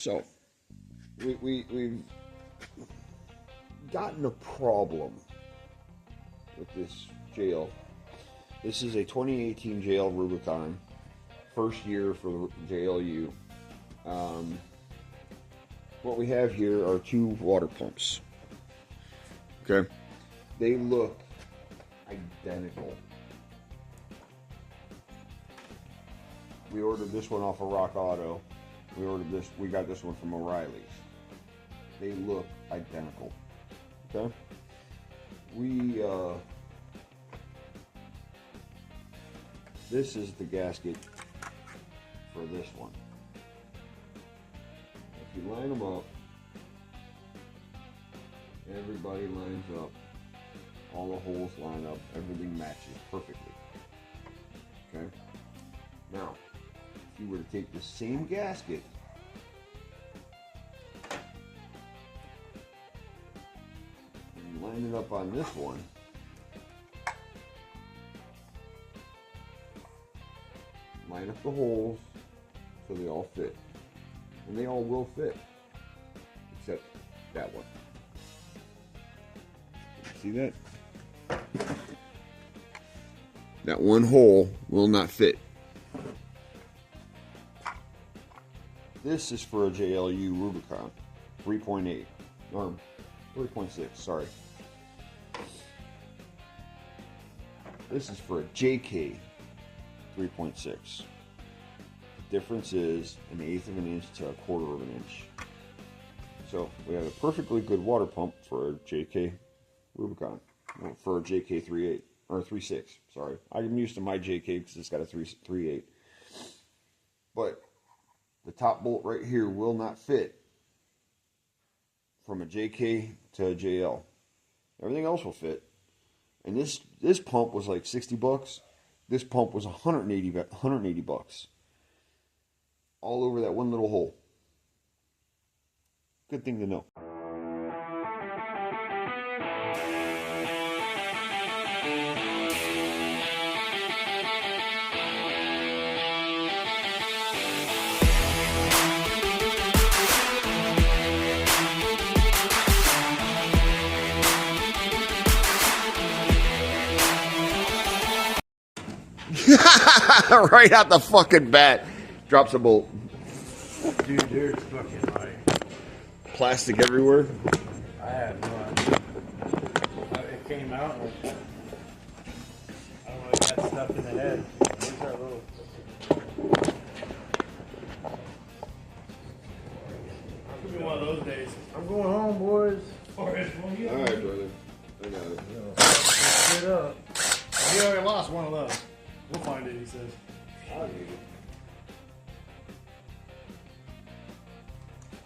So, we've gotten a problem with this JL. This is a 2018 JL Rubicon, first year for the JLU. What we have here are two water pumps. Okay, they look identical. We ordered this one off of Rock Auto. We got this one from O'Reilly's. They look identical. Okay? This is the gasket for this one. If you line them up, everybody lines up, all the holes line up, everything matches perfectly. Okay? Now, if you were to take the same gasket and line it up on this one, line up the holes so they all fit. And they all will fit, except that one. See that? That one hole will not fit. This is for a JLU Rubicon 3.8 or 3.6, sorry. This is for a JK 3.6. The difference is 1/8 of an inch to 1/4 of an inch. So we have a perfectly good water pump for a JK Rubicon, for a JK 3.8 or 3.6. Sorry, I'm used to my JK because it's got a 3.8. But the top bolt right here will not fit from a JK to a JL. Everything else will fit. And this pump was like 60 bucks. This pump was 180 bucks. All over that one little hole. Good thing to know. Right out the fucking bat. Drops a bolt. Dude, there's fucking like plastic everywhere. I have no idea. It came out like I don't know, it got stuck in the head. These are little. It's gonna be one of those days. I'm going home, boys. Alright, brother. I got it. Shit up. He already lost one of those. We'll find it, he says. I'll need it.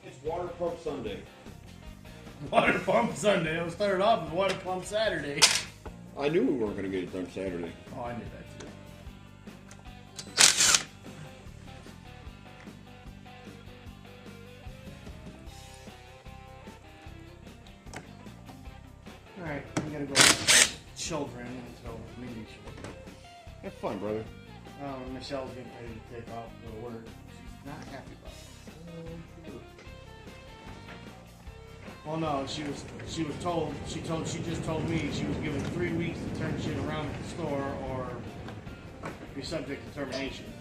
It's Water Pump Sunday. Water Pump Sunday. It was started off as Water Pump Saturday. I knew we weren't going to get it done Saturday. Oh, I knew that too. Alright, I'm gonna go with children until maybe short. Have fun, brother. Michelle's getting ready to take off to go to work. She's not happy about it. Well, no, she just told me she was given 3 weeks to turn shit around at the store or be subject to termination.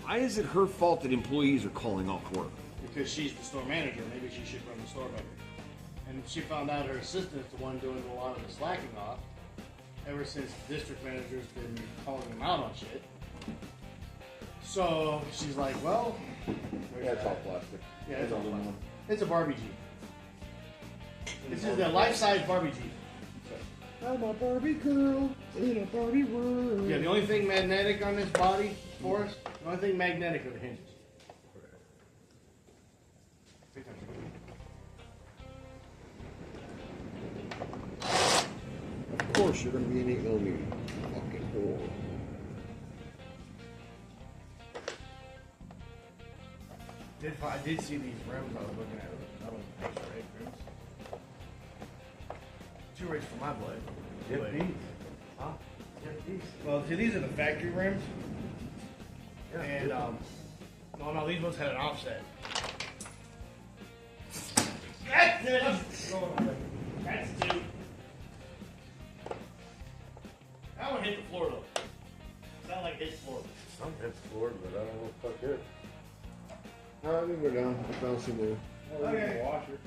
Why is it her fault that employees are calling off work? Because she's the store manager. Maybe she should run the store better. And she found out her assistant's the one doing a lot of the slacking off. Ever since the district manager's been calling them out on shit. So she's like, well, Yeah, it's all plastic. Yeah, it's all plastic. It's a Barbie Jeep. This is a life-size Barbie Jeep. I'm a Barbie girl in a Barbie world. Yeah, the only thing magnetic on this body, Forrest, the only thing magnetic are the hinges. Of course, you're going to be an 8mm. Fucking whore. I did see these rims I was looking at. I don't think they're 8 rims. 2 rigs for my blade. Yep, these. Huh? Yep, these. Well, see, these are the factory rims. Yeah, and, no, these ones had an offset. That's two. That one hit the floor though. Sound like it hit the floor. Some hit the floor, but I don't know if I did. No, I didn't go down. I found some new. Okay. Washer.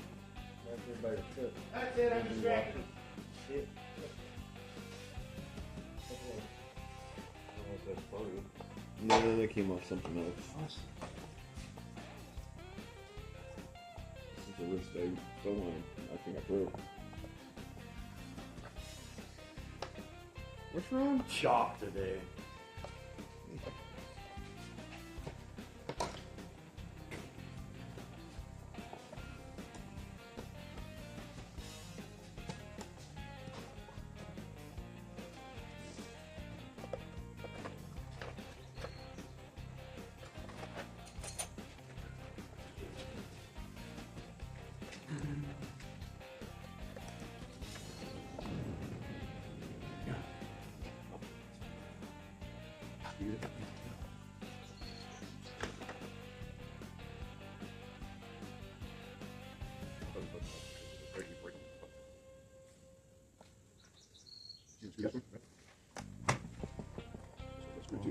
That's everybody's tip. That's it, I'm distracted. No, they came off something else. This is the wrist I fell on. I think I broke. What's wrong? Chop today.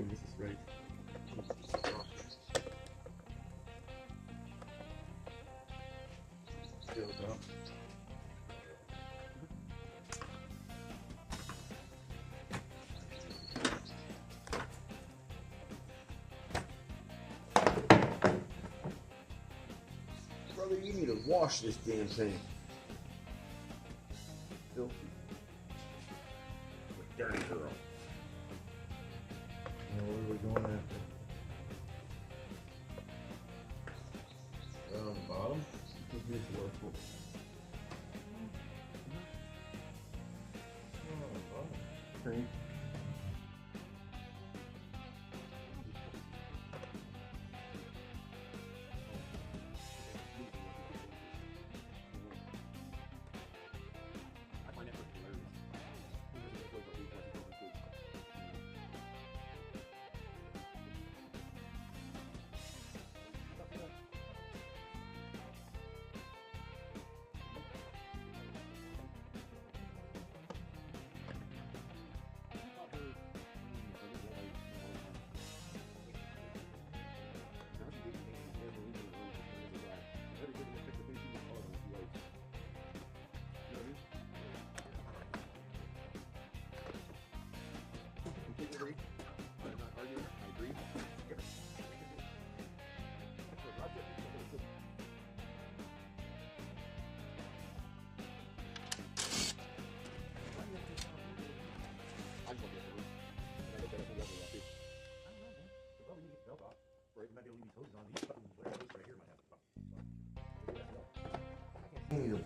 This is right. Brother, you need to wash this damn thing. Filthy. Dirty girl. Where are we going after? Right on the bottom? Cream.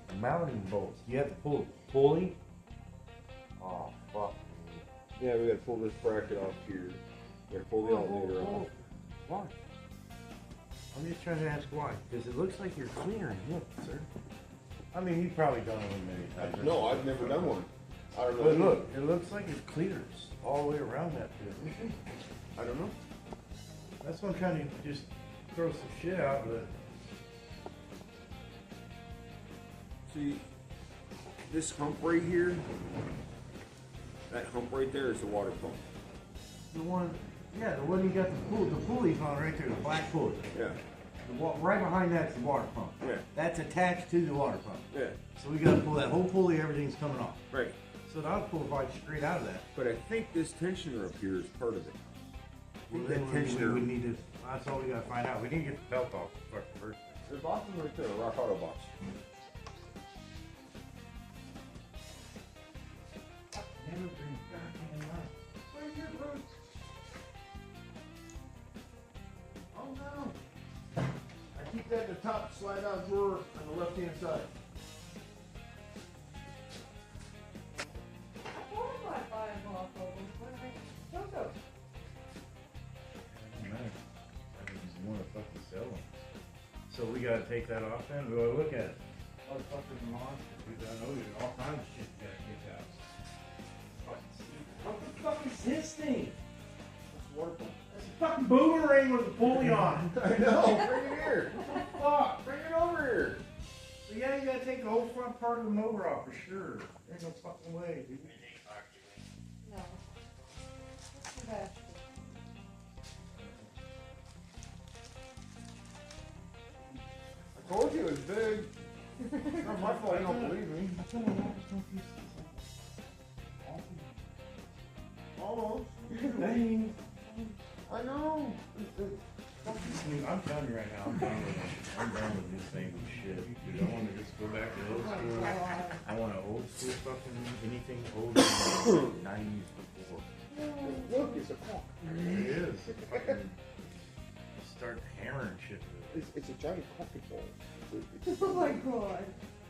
The mounting bolts. You have to pull the pulley. Oh fuck. Yeah, we gotta pull this bracket off here. We gotta pull the alternator off. Why? I'm just trying to ask why. Because it looks like you're clearing. Look, sir. I mean, you've probably done one many times. No, I've never done one. I don't know. But look, it looks like it clears all the way around that pit. I don't know. That's why I'm trying to just throw some shit out, but See, this hump right here, that hump right there is the water pump. the one you got the pulley's on right there, the black pulley. Yeah. Right behind that's the water pump. Yeah. That's attached to the water pump. Yeah. So we got to pull that whole pulley, everything's coming off. Right. So I'll pull the bike straight out of that. But I think this tensioner up here is part of it. Well, then we would need to, that's all we got to find out. We need to get the belt off first. The box is right there, a Rock Auto box. Never bring back in life. Right here, bro. Oh no! I keep that in the top slide out drawer on the left hand side. So we gotta take that off then? We gotta look at it. Motherfucker's monster. We got all kinds of shit you gotta get out. What the fuck is this thing? That's the water pump. That's a fucking boomerang with a pulley on. I know. Bring it here. What the fuck? Bring it over here. So yeah, you gotta take take the whole front part of the motor off for sure. There's no fucking way, dude. No. Okay. I told you it was big. Not my fault. You don't believe me. Almost. Dang. I know. I'm telling you right now, I'm done with it. I'm done with this thing and shit. Dude, I want to just go back to old school. I want an old school fucking anything older than the 90s before. Look, it's a cock. It is. Fucking start hammering shit with it. It's a giant coffee ball. Oh my god.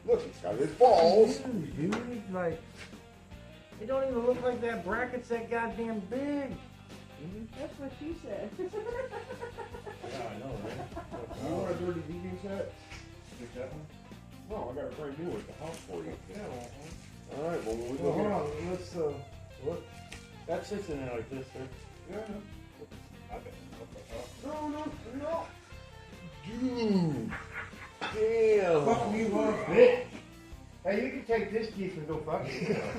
Look, it's got its balls. Dude, like, it don't even look like that bracket's that goddamn big. That's what she said. Yeah, I know, right? You want a dirty DV set? Pick that one? No, I got a brand new one at the house for you. Yeah, All right, well, we'll well, go hold here. on, let's, look. That sits in there like this, sir. Yeah. I bet. No. Dude. Damn. Fuck you up, bitch. Hey, you can take this Jeep and go fuck yourself.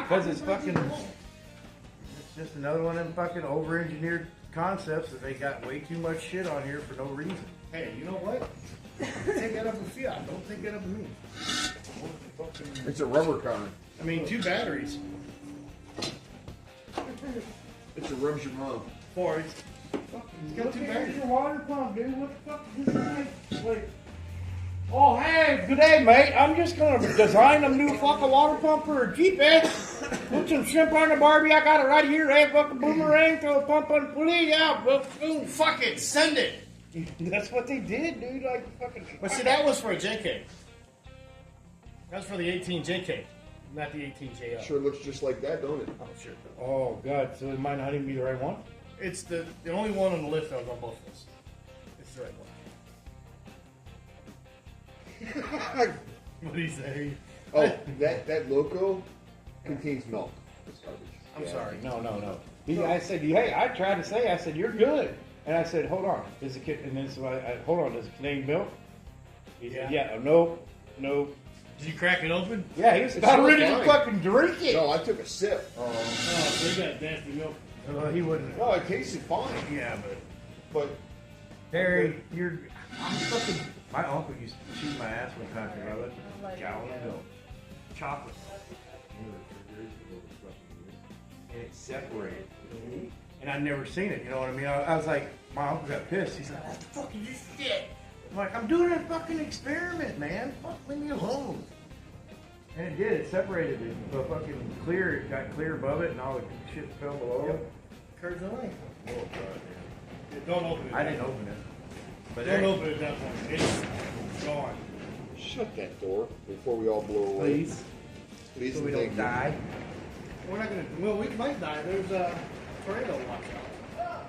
Because it's fucking, it's just another one of them fucking over-engineered concepts that they got way too much shit on here for no reason. Hey, you know what? Take that up with Fiat. Don't take that up with me. It's a rubber car. I mean, 2 batteries. It's a rubs your mom. 4. It's got 2 batteries. Your water pump, dude. What the fuck is this? Like, oh, hey, good day, mate. I'm just gonna design a new fucking water pump for a Jeep, eh? Put some shrimp on the Barbie. I got it right here, eh? Fucking boomerang, throw a pump on, please, out. Boom, fuck it, send it. That's what they did, dude. Like, fucking. But see, that was for a JK. That's for the 18 JK, not the 18 JL. Sure looks just like that, don't it? Oh, sure. Oh, God. So it might not even be the right one? It's the only one on the list that was on both lists. It's the right one. What do you say? Oh, that loco contains milk. It's garbage. I'm sorry. No. I said, hey, I tried to say, I said, you're good. And I said, hold on. Is it, and then so hold on, does it contain milk? He said, yeah, nope. Did you crack it open? Yeah, he was It's about so ready to fine. fucking drink it. No, I took a sip. Oh, so you got nasty milk. Well, he wouldn't. No, it tasted fine. Yeah, But Harry, I'm fucking. My uncle used to cheat my ass one time because I left a gallon of milk, chocolate, and it separated. And I'd never seen it. You know what I mean? I was like, my uncle got pissed. He's like, "What the fuck is this shit?" I'm like, "I'm doing a fucking experiment, man. Fuck, leave me alone." And it did. It separated it. The fucking clear. It got clear above it, and all the shit fell below it. Curds and lime. Oh god. Don't open it. I didn't open it. But Don't open it that point. It's gone. shut that door before we all blow away. Please So we and don't thank die. We're not gonna. Well, we might die. There's a tornado watch out.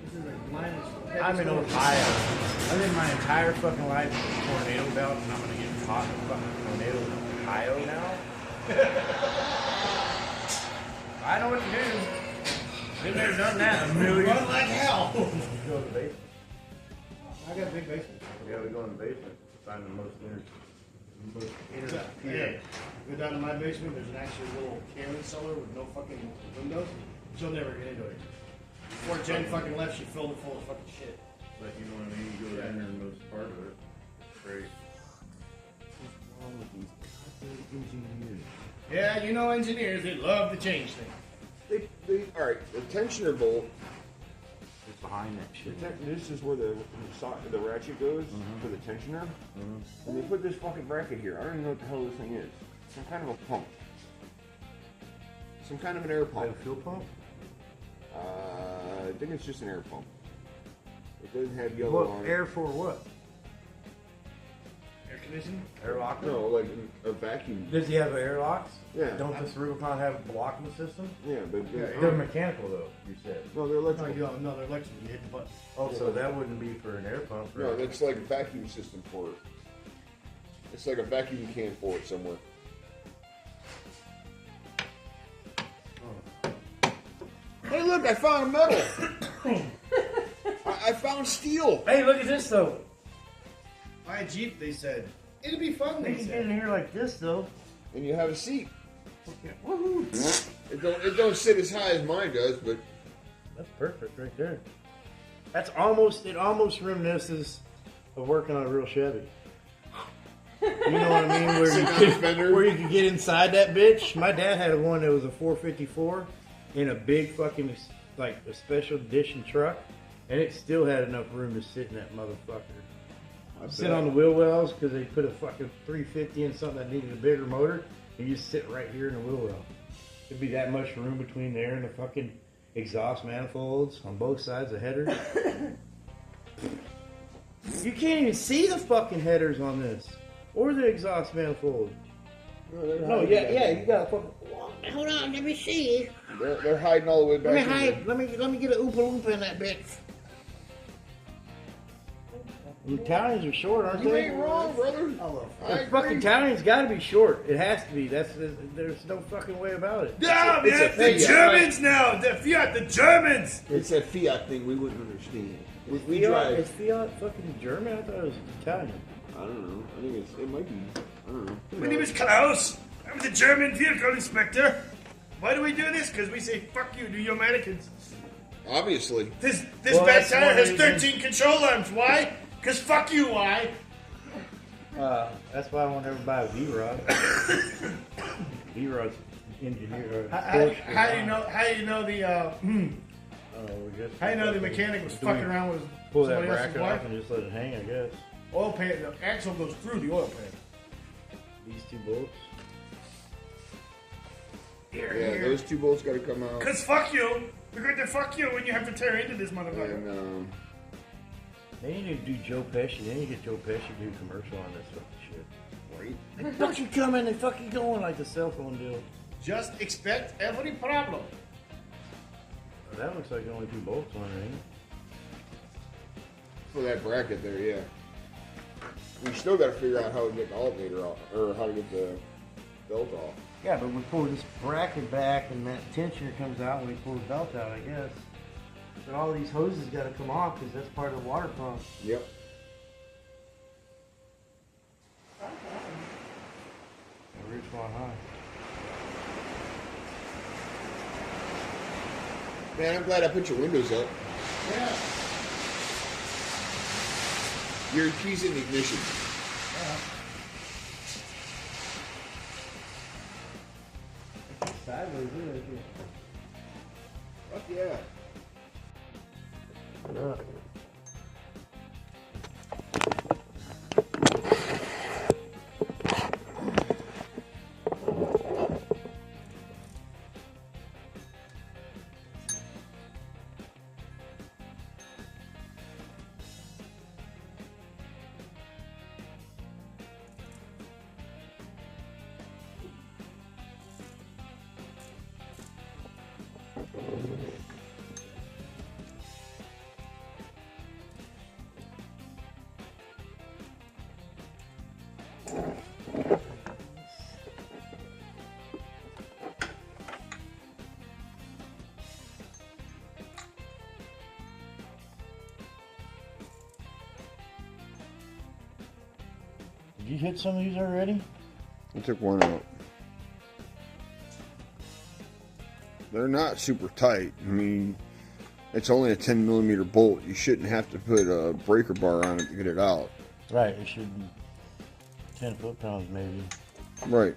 This is a minus. I'm in Ohio. I've been my entire fucking life in a tornado belt, and I'm gonna get caught in a fucking tornado in Ohio now. I know what to do. Been there, done that a million. Run like hell. Go to the basement. I got a big basement. Yeah, we go in the basement to find the most inner. Yeah. Go down to my basement. There's an actual little cannon cellar with no fucking windows. She'll never get into it. Before Jen fucking left, she filled it full of fucking shit. But you know what I mean? You go down there and most part of it. It's great. What's wrong with these engineers? Yeah, you know engineers, they love to change things. All right, the tensioner bolt. It's behind that shit. This is where the ratchet goes for the tensioner. And they put this fucking bracket here. I don't even know what the hell this thing is. Some kind of a pump. Some kind of an air Like pump. a fuel pump? I think it's just an air pump. It doesn't have yellow What, on air for what? Air conditioning? Airlock? it. No, like a vacuum. Does he have airlocks? Yeah. Don't this Rubicon have a blocking system? Yeah, but They're mechanical though, you said. no, they're No, electrical. you don't. No, they're electrical. You hit the button. Oh, so that wouldn't be for an air pump, No, right? that's like a vacuum system for it. It's like a vacuum can for it somewhere. Hey, look! I found a metal. I found steel. Hey, look at this though. Buy a Jeep, they said. It'll be fun, They they can get said. in here like this though. And you have a seat. Woohoo! It don't sit as high as mine does, but That's perfect right there. It almost reminisces of working on a real Chevy. You know what I mean? Where you could get inside that bitch. My dad had one that was a 454 in a big fucking, like, a special edition truck, and it still had enough room to sit in that motherfucker. Sit on the wheel wells because they put a fucking 350 in something that needed a bigger motor, and you sit right here in the wheel well. There'd be that much room between there and the fucking exhaust manifolds on both sides of headers. You can't even see the fucking headers on this. Or the exhaust manifold. No, yeah, you gotta fucking. Hold on, let me see. they're hiding all the way back. Let me get an Oompa Loompa in that bitch. The Italians are short, aren't You they? ain't wrong, brother. The fucking Italians gotta be short. It has to be. There's no fucking way about it. No, It's a man, the Fiat. Germans now. The Fiat, the Germans. It's a Fiat thing we wouldn't understand. We Fiat, drive. is Fiat fucking German? I thought it was Italian. I don't know. I think it might be. I don't know. My name is Klaus. I'm the German vehicle inspector. Why do we do this? Because we say, fuck you to your mannequins. Obviously. This Well, bad that's tire one has reason. 13 control arms. Why? Because fuck you, why? That's why I won't ever buy a V-Rod. V-Rod's engineer. How do you know? How do you know the? How do you know the mechanic was fucking around with Pull that somebody else's bracket off wife? and just let it hang, I guess. Oil pan. The axle goes through the oil pan. These two bolts. Yeah, those two bolts got to come out. Cause fuck you. We're going to fuck you when you have to tear into this motherfucker. And They need to do Joe Pesci. They need to get Joe Pesci to do a commercial on this fucking shit. right. They fucking coming, they fucking going like the cell phone deal. Just expect every problem. That looks like only two bolts on it, ain't it? For that bracket there, yeah. We still got to figure out how to get the alternator off, or how to get the belt off. Yeah, but we pull this bracket back and that tensioner comes out when we pull the belt out, I guess. But all these hoses got to come off because that's part of the water pump. Yep. The roof's going high. Man, I'm glad I put your windows up. Yeah. Your keys in the ignition. Sideways, isn't it? Fuck yeah. Did you hit some of these already? I took one out. They're not super tight. I mean, it's only a 10 millimeter bolt. You shouldn't have to put a breaker bar on it to get it out. Right, it should be 10 foot-pounds maybe. Right.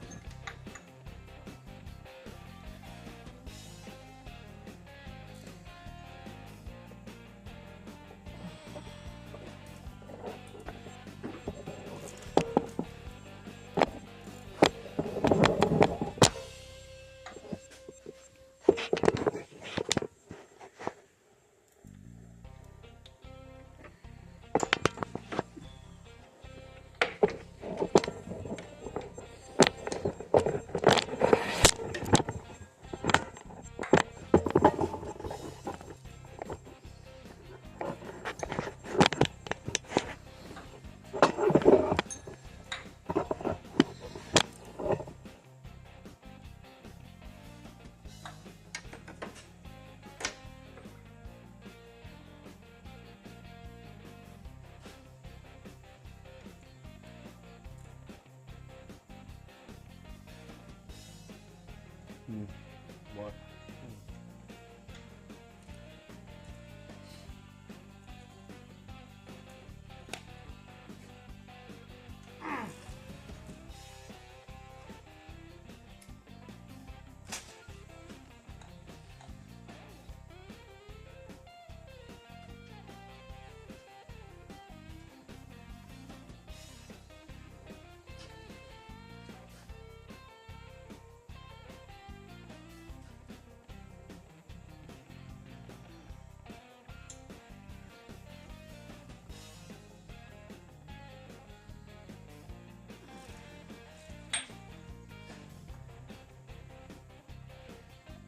What?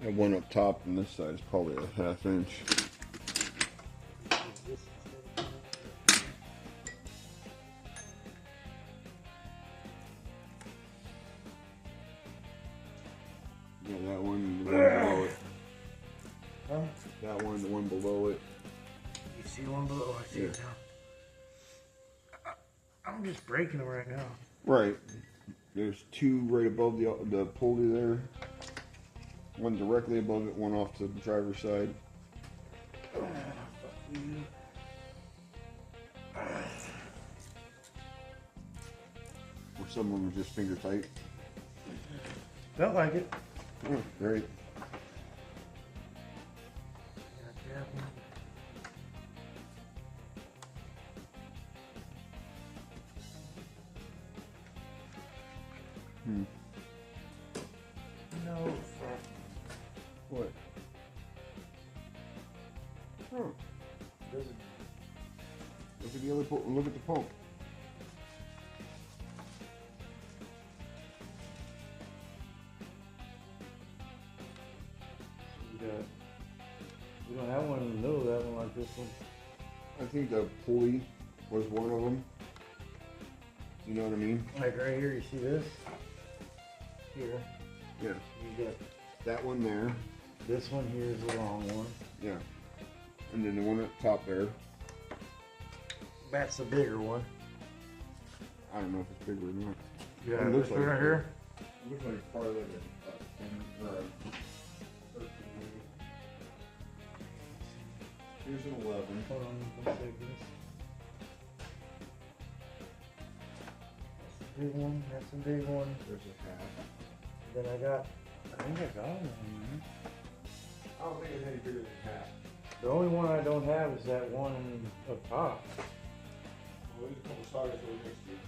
That one up top on this side is probably a ½ inch. Yeah, that one, the one below it. Huh? That one, the one below it. You see one below? I see it now. I'm just breaking them right now. Right. There's two right above the pulley there. One directly above it, one off to the driver's side. Or some of them are just finger tight. Felt like it. Oh, great. No. What? Huh. Doesn't. Look at the other look at the pump. We don't have one in the middle of that one like this one. I think the pulley was one of them. You know what I mean? Like right here, you see this? Here. Yeah. You got That one there. this one here is the long one. Yeah. And then the one at the top there. That's the bigger one. I don't know if it's bigger or not. Yeah, It looks this one like right here. It looks like probably like a 10 or a 13 maybe. Here's an 11. Hold on, one second. That's a big one. That's a big one. There's a half. Then I think I got one, man. I don't think it's any bigger than half. The only one I don't have is that one up top. Well, there's a couple sockets over next to you.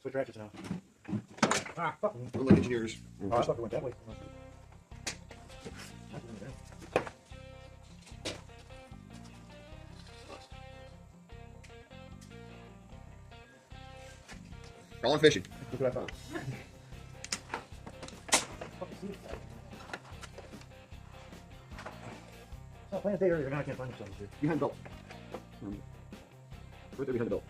Switch ratchets now. Ah, fuck me. We're like engineers. Oh, I thought it went that way. Calling fishing. Look what I found. Oh, playing day earlier, now I can't find something here. Behind the belt. Right there behind the belt.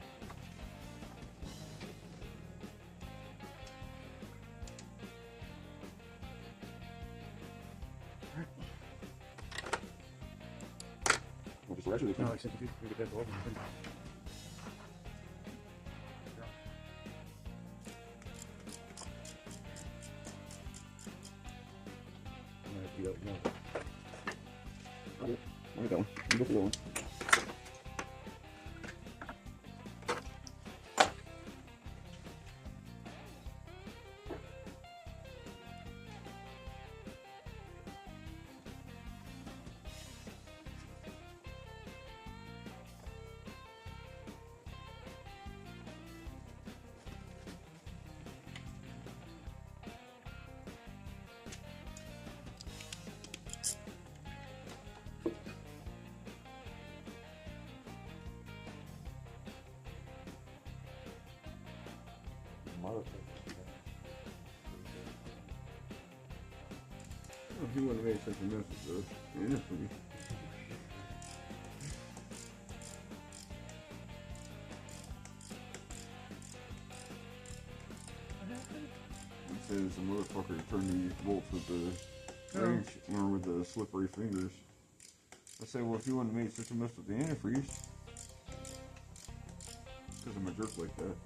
Well, just ratchet it. No, I said you get that over. Okay. Look at that one. Look at that one. Oh, he wouldn't have made such a mess with the antifreeze. It says the motherfucker turned the bolts with the range or with the slippery fingers. I say, well, if you wouldn't have made such a mess with the antifreeze, Because I'm a jerk like that.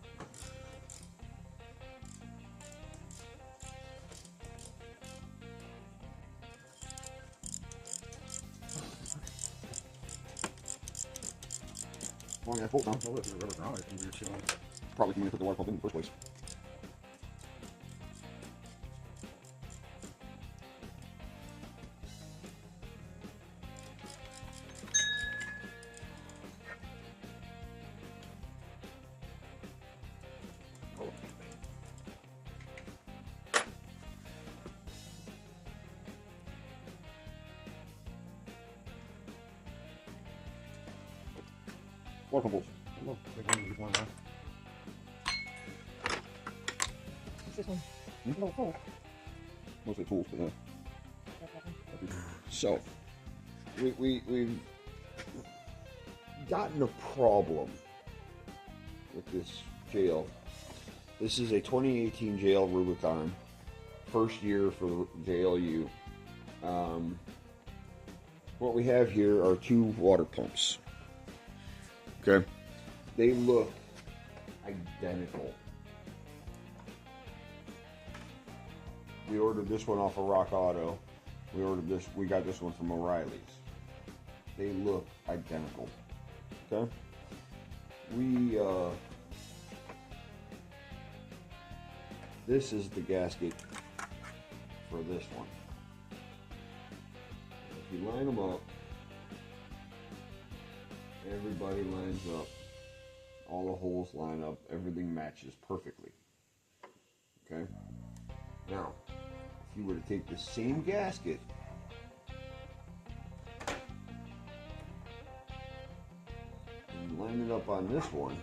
Long ass bolt now. Probably from when I put the water pump in the first place. Water pump bolts. This one. Mostly tools, but yeah. So, we've gotten a problem with this JL. This is a 2018 JL Rubicon, first year for the JLU. What we have here are two water pumps. Okay, they look identical. We ordered this one off of Rock Auto. We got this one from O'Reilly's. They look identical. Okay? This is the gasket for this one. If you line them up, everybody lines up. All the holes line up. Everything matches perfectly. Okay? Now, if you were to take the same gasket and line it up on this one,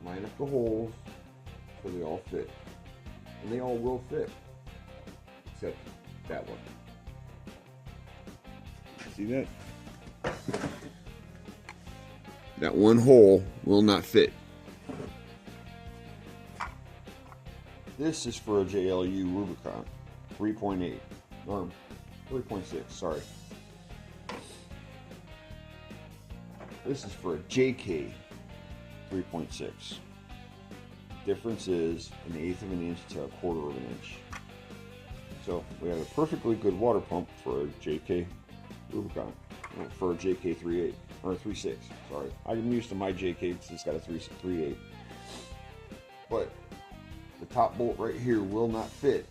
line up the holes so they all fit. And they all will fit, except that one. See that? That one hole will not fit. This is for a JLU Rubicon 3.8 or 3.6, sorry. This is for a JK 3.6. Difference is 1/8 of an inch to 1/4 of an inch. So we have a perfectly good water pump for a JK Rubicon, for a JK 3.8 or a 3.6. Sorry, I'm used to my JK because it's got a 3.8. But the top bolt right here will not fit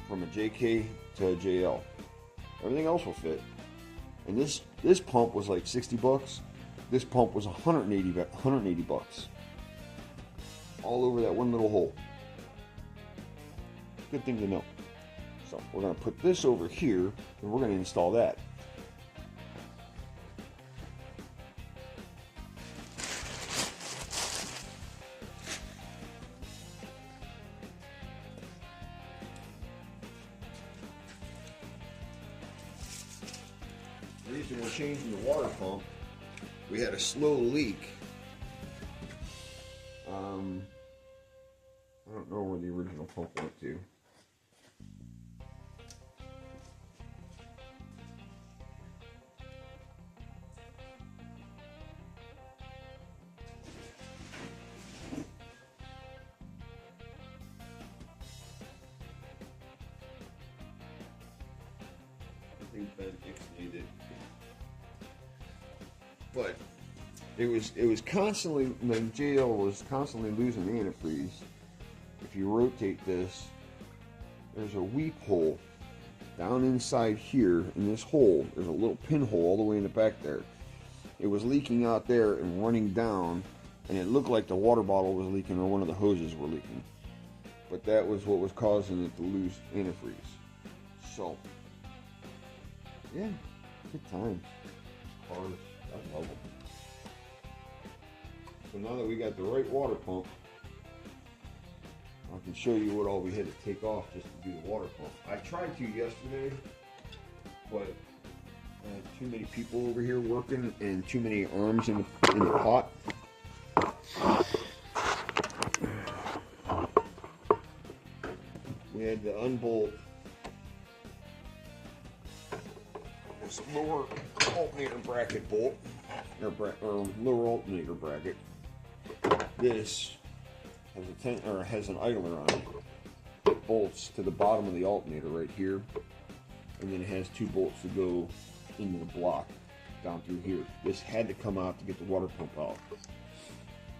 from a JK to a JL. Everything else will fit. And this pump was like 60 bucks. This pump was 180 bucks. All over that one little hole. Good thing to know. So we're going to put this over here and we're going to install that. The reason we're changing the water pump, we had a slow leak. I don't know where the original pump went to. I think Ben explained it. But it was constantly, the JL was constantly losing antifreeze. If you rotate this, there's a weep hole down inside here. In this hole, there's a little pinhole all the way in the back there. It was leaking out there and running down, and it looked like the water bottle was leaking or one of the hoses were leaking. But that was what was causing it to lose antifreeze. So, yeah, good times. Cars, I love them. So now that we got the right water pump, I can show you what all we had to take off just to do the water pump. I tried to yesterday, but I had too many people over here working and too many arms in the pot. We had to unbolt this It's a lower alternator bracket bolt, or lower alternator bracket. This has an idler on it. It bolts to the bottom of the alternator right here, and then it has 2 bolts to go into the block down through here. This had to come out to get the water pump out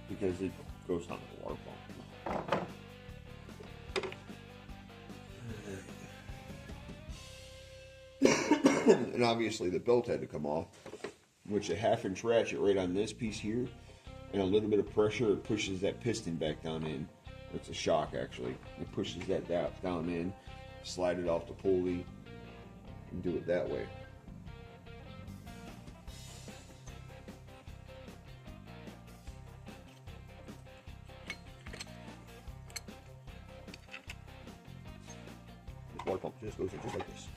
because it goes down to the water pump. And obviously the belt had to come off, which a 1/2-inch ratchet right on this piece here, and a little bit of pressure, it pushes that piston back down in. It's a shock actually. It pushes that down in, slide it off the pulley, and do it that way. The water pump just goes in just like this.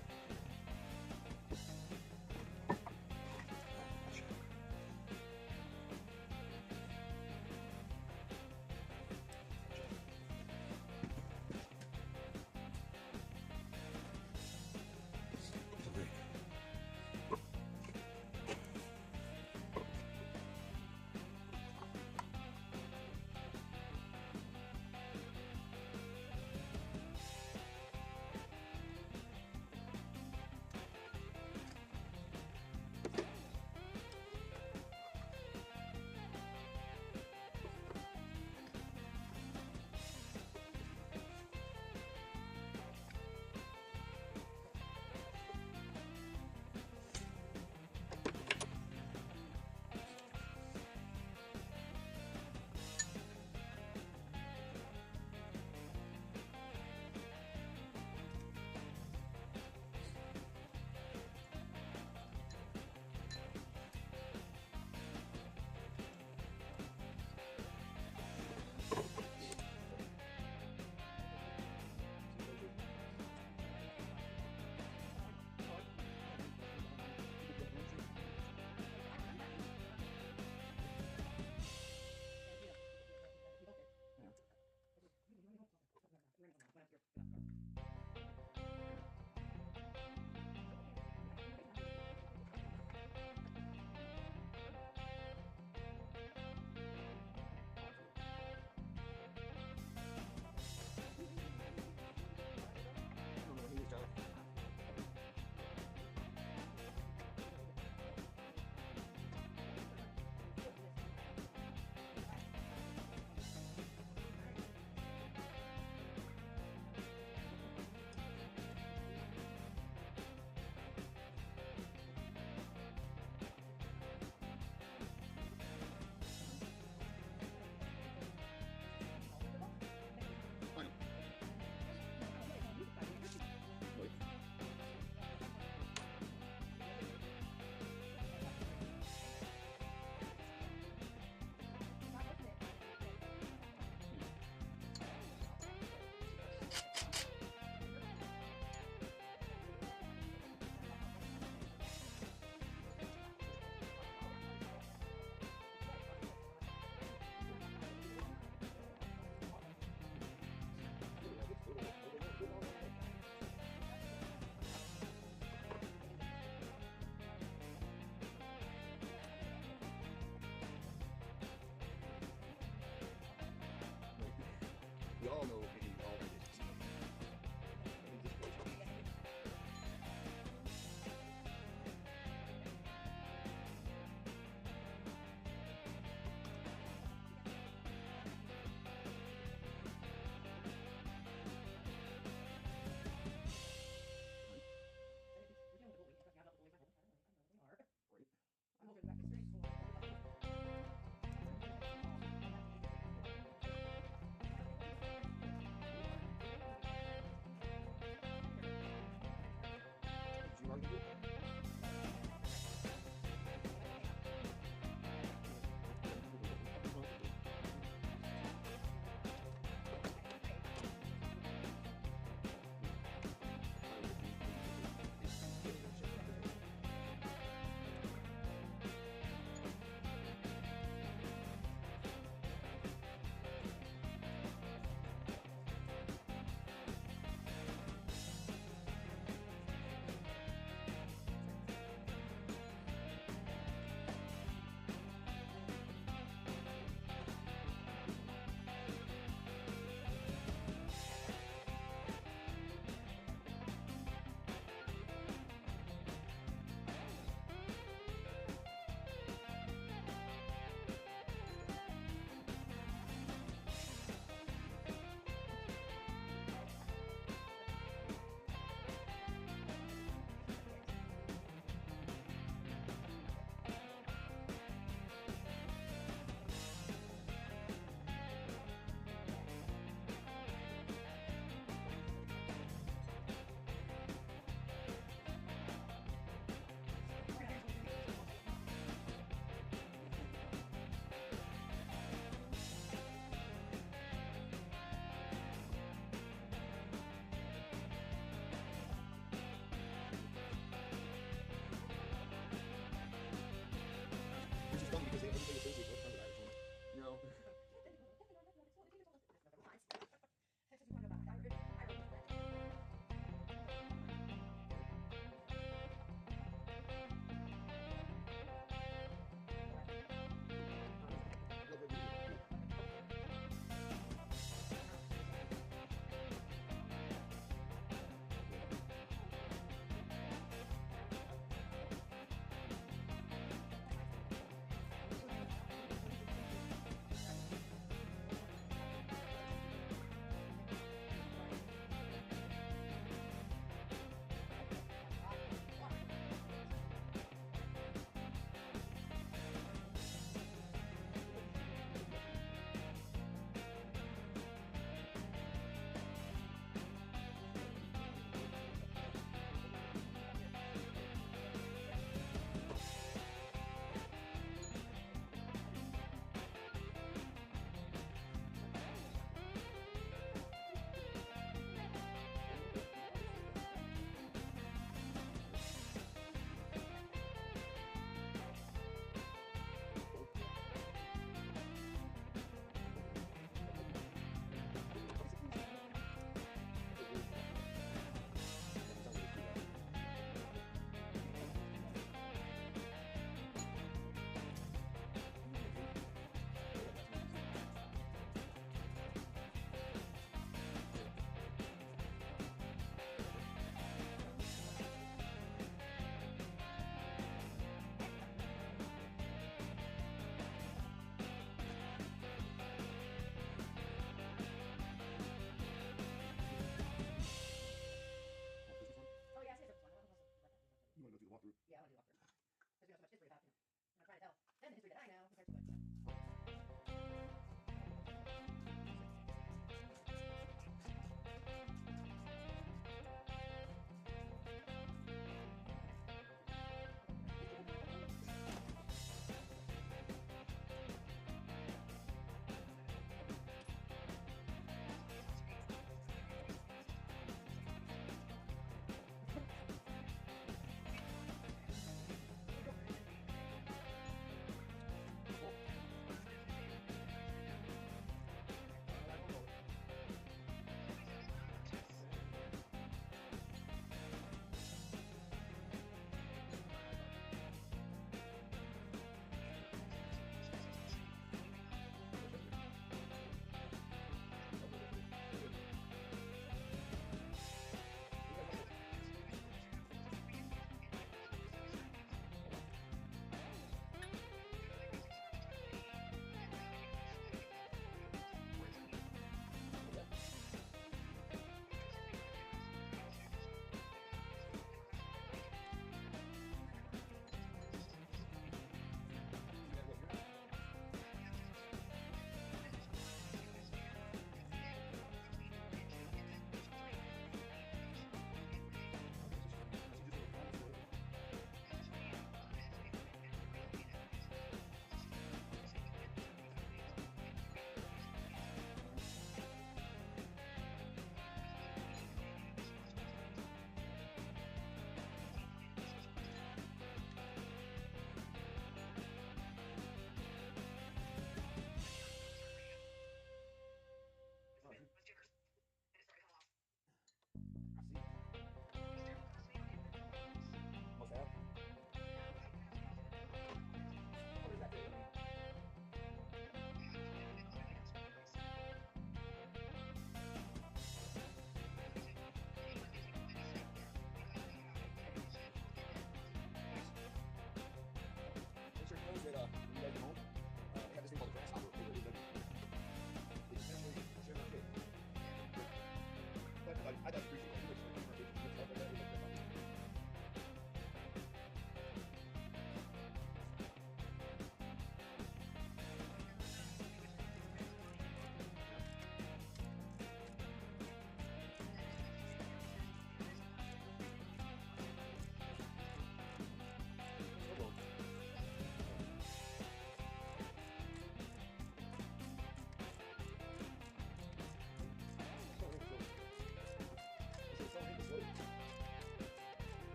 We all know